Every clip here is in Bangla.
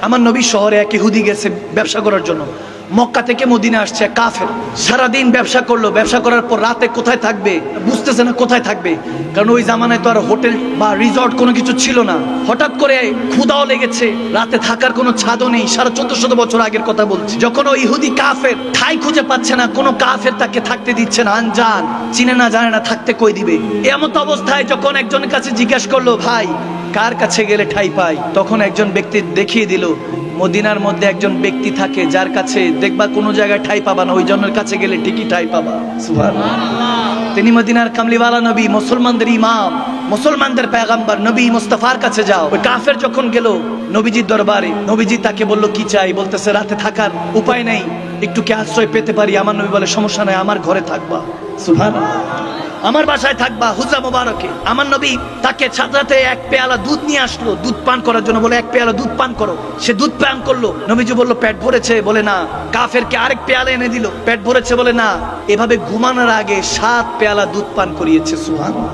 আমার নবী শহরে এক ইহুদি গেছে ব্যবসা করার জন্য। মক্কা থেকে মদিনা আসছে কাফের, সারাদিন ব্যবসা করলো, ব্যবসা করার পর রাতে কোথায় থাকবে বুঝতেছে না কোথায় থাকবে, কারণ ওই জামানায় তো আর হোটেল বা রিসর্ট কোনো কিছু ছিল না। হঠাৎ করে ক্ষুধাও লেগেছে, রাতে থাকার কোনো ছাদও নেই। 1450 বছর আগের কথা বলছি, যখন ওই ইহুদি কাফের ঠাই খুঁজে পাচ্ছে না, কোনো কাফের তাকে থাকতে দিচ্ছে না, আনজান, চিনে না জানে না, থাকতে কই দিবে। এমত অবস্থায় যখন একজনের কাছে জিজ্ঞাসা করলো, ভাই কার কাছে গেলে ঠাই পাই, তখন একজন ব্যক্তি দেখিয়ে দিল মদিনার মধ্যে একজন ব্যক্তি থাকে যার কাছে দেখবা কোনো জায়গায় ঠাই পাবা না, ওই জনের কাছে গেলে ঠিকই ঠাই পাবা। সুবহানাল্লাহ। তিনি মদিনার কামলিওয়ালা নবী, মুসলমানদের ইমাম, মুসলমানদের পয়গম্বর নবী মুস্তাফার কাছে যাও। ওই কাফের যখন গেল নবীজির দরবারে, নবীজি তাকে বলল কি চাই, বলতেছে রাতে থাকার উপায় নেই, একটু কি আশ্রয় পেতে পারি? আমার নবী বলে সমস্যা নাই, আমার ঘরে থাকবা। সুবহানাল্লাহ। আমার বাসায় থাকবা হুজরা মুবারকে। আমার নবী তাকে সাথে এক পেয়ালা দুধ নিয়ে আসলো দুধ পান করার জন্য, বলে এক পেয়ালা দুধ পান করো। সে দুধ পান করলো। নবীজি বললো পেট ভরেছে, বলে না। কাফেরকে আরেক পেয়ালা এনে দিল, পেট ভরেছে, বলে না। এভাবে ঘুমানোর আগে 7 পেয়ালা দুধ পান করিয়েছে। সুবহানাল্লাহ।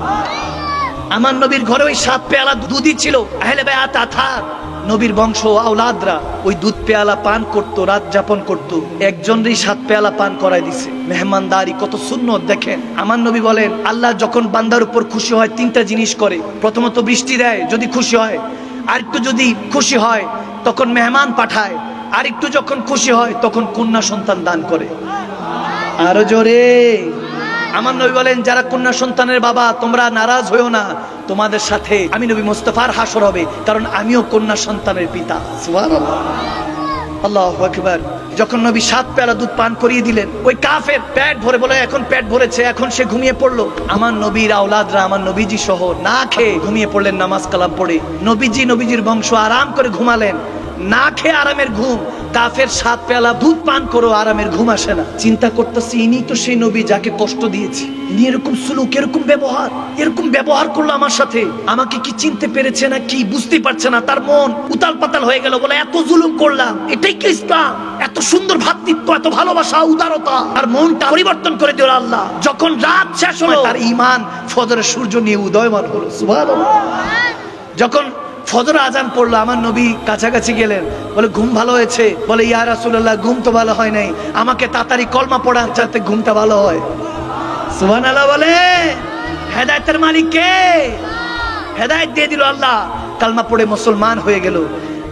আমার নবীর ঘরে ওই 7 পেয়ালা দুধই ছিল। আহলে বায়াত আথার নবীর বংশ আওলাদরা ওই দুধ পেয়ালা পান করতো, রাত যাপন করতো। একজনেরই 7 পেয়ালা পান করাই দিছে। মেহমানদারি কত সুন্নত দেখেন। আমার নবী বলেন আল্লাহ যখন বান্দার উপর খুশি হয় 3টা জিনিস করে। প্রথমত বৃষ্টি দেয় যদি খুশি হয়, আরেকটু যদি খুশি হয় তখন মেহমান পাঠায়, আরেকটু যখন খুশি হয় তখন কন্যা সন্তান দান করে। আরো জোরে। আমার নবী বলেন যারা কন্যা সন্তানের বাবা তোমরা নারাজ হইও না, তোমাদের সাথে আমি নবী মুস্তাফার হাসর হবে, কারণ আমিও কন্যা সন্তানের পিতা। সুবহানাল্লাহ। আল্লাহু আকবার। যখন নবী 7 পেয়ালা দুধ পান করিয়ে দিলেন, ওই কাফের পেট ভরে, বলে এখন পেট ভরেছে, এখন সে ঘুমিয়ে পড়লো। আমার নবীর আওলাদরা আমার নবীজি সহ না খেয়ে ঘুমিয়ে পড়লেন নামাজ কালাম পড়ে। নবীজির বংশ আরাম করে ঘুমালেন, না খেয়ে আরামের ঘুম। কাফের 7 পেয়ালা দুধ পান করো, আরামের ঘুম আসে না। চিন্তা করতেছি ইনি তো সেই নবী যাকে কষ্ট দিয়েছি, ইনি এরকম সুলুক, এরকম ব্যবহার করলো আমার সাথে, আমাকে কি চিনতে পেরেছে না কি বুঝতে পারছে না। তার মন উতাল পাতাল হয়ে গেল, বলে এত জুলুম করলাম, এটাই কি ইসলাম? এত সুন্দর ভ্রাতৃত্ব, এত ভালোবাসা, উদারতা। আর মনটা পরিবর্তন করে দিল আল্লাহ। যখন রাত শেষ হলো তার ঈমান ফজরের সূর্য নিয়ে উদয়মান হলো। সুবহানাল্লাহ। যখন ফজর আজান পড়লো, আমার নবী কাছাকাছি গেলেন, বলে ঘুম ভালো হয়েছে? বলে ইয়া রাসূলুল্লাহ ঘুম তো ভালো হয় নাই, আমাকে তাড়াতাড়ি কলমা পড়ান যাতে ঘুমটা ভালো হয়। সুবহানাল্লাহ। বলে হেদায়েতের মালিক কে? হেদায়েত দিয়ে দিল আল্লাহ। কালমা পড়ে মুসলমান হয়ে গেল।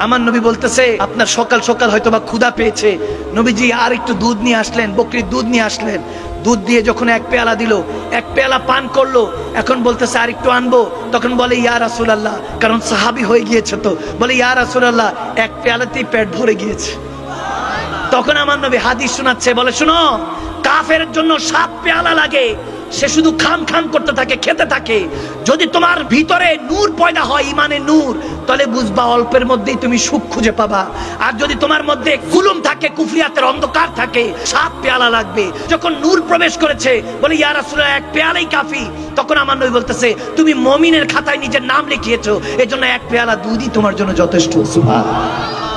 আমার নবী বলতেছে আপনার সকাল সকাল হয়তো বা ক্ষুধা পেয়েছে। নবীজি আর একটু দুধ নিয়ে আসলেন, বকরির দুধ নিয়ে আসলেন। দুধ দিয়ে যখন 1 পেয়ালা দিল, 1 পেয়ালা পান করলো। এখন বলতেছে আর একটু আনবো। তখন বলে ইয়া রাসূলুল্লাহ, কারণ সাহাবী হয়ে গিয়েছে তো, বলে ইয়া রাসূলুল্লাহ 1 পেয়ালাতেই পেট ভরে গিয়েছে। তখন আমার নবী হাদিস শোনাচ্ছে, বলে শুনো, কাফের জন্য 7 পেয়ালা লাগে, সে শুধু খাম খাম করতে থাকে, খেতে থাকে। যদি তোমার ভিতরে নূর পয়দা হয়, ইমানের নূর, তাহলে বুঝবা অল্পের মধ্যেই তুমি সুখ খুঁজে পাবা। আর যদি তোমার মধ্যে জুলুম থাকে, কুফরিয়াতের অন্ধকার থাকে, 7 পেয়ালা লাগবে। যখন নূর প্রবেশ করেছে, বলে ইয়া রাসূলুল্লাহ 1 পেয়ালাই কাফি। তখন আমার নবী বলতেছে তুমি মুমিনের খাতায় নিজের নাম লিখিয়েছো, এজন্য 1 পেয়ালা দুধই তোমার জন্য যথেষ্ট। সুবহানাল্লাহ।